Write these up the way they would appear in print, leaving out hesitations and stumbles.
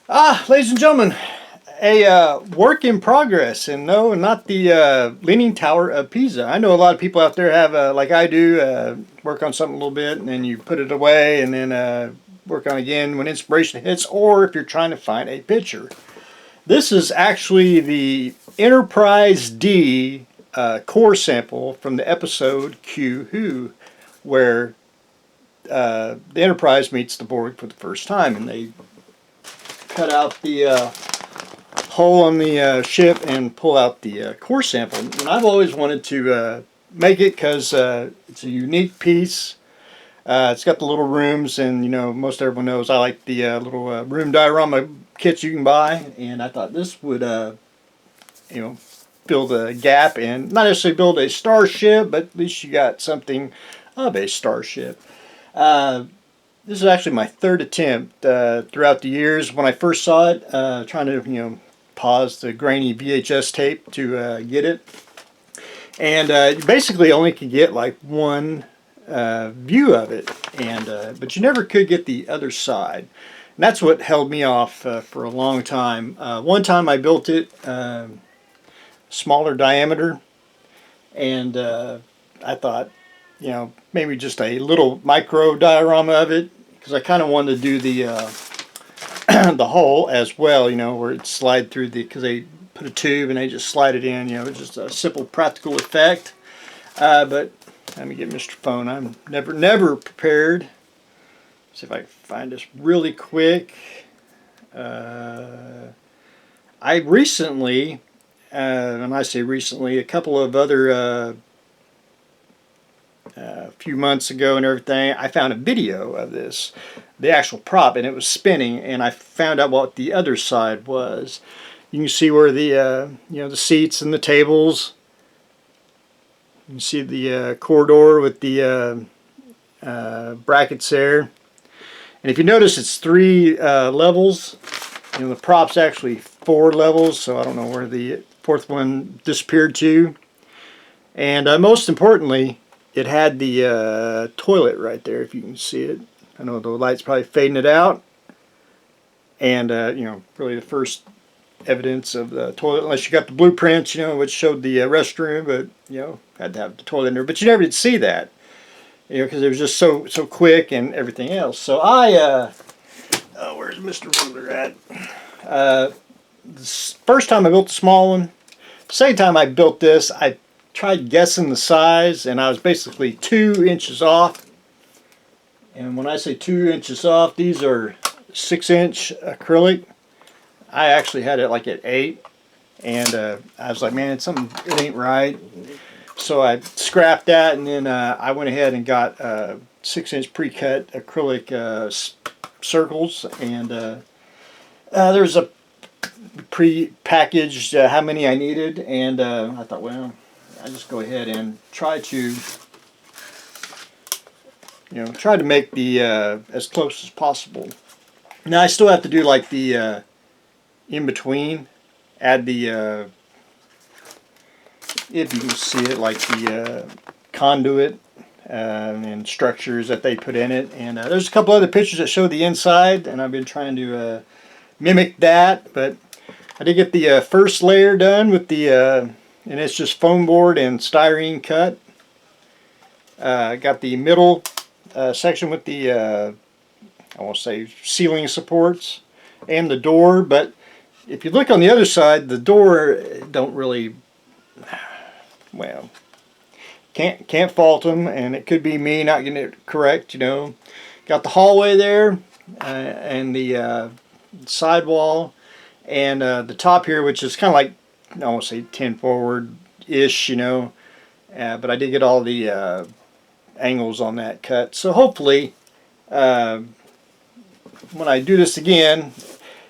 Ladies and gentlemen, a work in progress, and no, not the Leaning Tower of Pisa. I know a lot of people out there have, like I do, work on something a little bit, and then you put it away, and then work on it again when inspiration hits, or if you're trying to find a picture. This is actually the Enterprise-D core sample from the episode Q Who, where the Enterprise meets the Borg for the first time, and they cut out the hole on the ship and pull out the core sample. And I've always wanted to make it because it's a unique piece. It's got the little rooms, and you know, most everyone knows I like the little room diorama kits you can buy. And I thought this would, you know, fill the gap and not necessarily build a starship, but at least you got something of a starship. This is actually my third attempt throughout the years. When I first saw it, trying to pause the grainy VHS tape to get it, and you basically only could get like one view of it, and but you never could get the other side. And that's what held me off for a long time. One time I built it smaller diameter, and I thought, maybe just a little micro diorama of it, because I kind of wanted to do the the hole as well, where it slide through the, because they put a tube and they just slide it in, it's just a simple practical effect. But let me get Mr. Phone. I'm never prepared. See if I can find this really quick. I recently, and I say recently, a couple of other a few months ago and everything, I found a video of this, the actual prop, and it was spinning, and I found out what the other side was. You can see where the the seats and the tables. You can see the corridor with the brackets there, and if you notice, it's three levels. The prop's actually four levels, so I don't know where the fourth one disappeared to. And most importantly, it had the toilet right there, if you can see it. I know the light's probably fading it out. And, really the first evidence of the toilet, unless you got the blueprints, which showed the restroom, but, had to have the toilet in there. But you never did see that, because it was just so quick and everything else. So I, where's Mr. Ruler at? The first time I built the small one. Second time I built this, I tried guessing the size, and I was basically 2 inches off. And when I say 2 inches off, these are 6-inch acrylic. I actually had it like at 8, and I was like, man, it ain't right. So I scrapped that, and then I went ahead and got 6-inch pre-cut acrylic circles, and there's a pre-packaged how many I needed, and I thought, well, I just go ahead and try to make the as close as possible. Now I still have to do like the in between, add the if you can see it, like the conduit and structures that they put in it. And there's a couple other pictures that show the inside, and I've been trying to mimic that, but I did get the first layer done with the and it's just foam board and styrene cut. Got the middle section with the I won't say ceiling supports and the door, but if you look on the other side, the door don't really, well, can't fault them, and it could be me not getting it correct. Got the hallway there and the sidewall, and the top here, which is kind of like, I won't say 10 forward-ish, but I did get all the angles on that cut. So hopefully, when I do this again,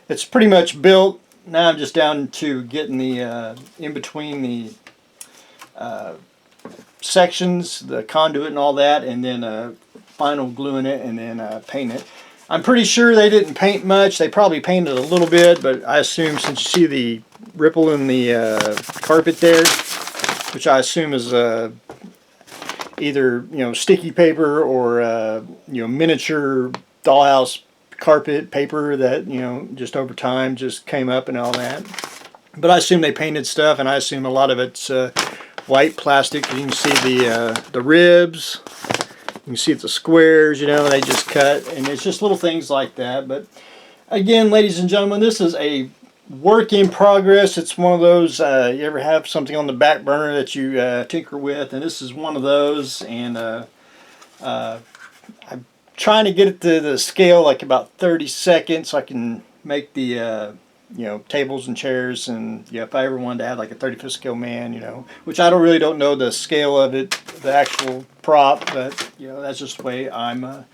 it's pretty much built. Now I'm just down to getting the in between the sections, the conduit and all that, and then final gluing it, and then painting it. I'm pretty sure they didn't paint much. They probably painted a little bit, but I assume, since you see the ripple in the carpet there, which I assume is either sticky paper or miniature dollhouse carpet paper that, just over time just came up and all that. But I assume they painted stuff, and I assume a lot of it's white plastic. You can see the ribs. You can see the squares, they just cut, and it's just little things like that. But again, ladies and gentlemen, this is a work in progress. It's one of those, you ever have something on the back burner that you tinker with, and this is one of those. And I'm trying to get it to the scale like about 30 seconds so I can make the tables and chairs. And if I ever wanted to have like a 35th scale man, which I really don't know the scale of it, the actual prop, but that's just the way I'm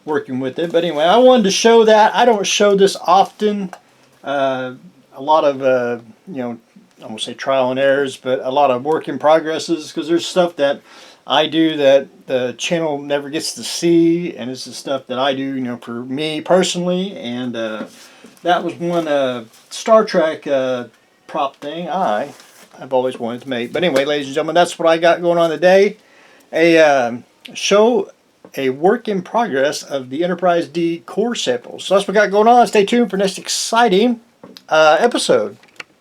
working with it. But anyway, I wanted to show that. I don't show this often. A lot of I won't say trial and errors, but a lot of work in progresses, because there's stuff that I do that the channel never gets to see, and it's the stuff that I do, for me personally. And that was one Star Trek prop thing I've always wanted to make. But anyway, ladies and gentlemen, that's what I got going on today. Show a work in progress of the Enterprise-D core samples. So that's what I got going on. Stay tuned for next exciting episode.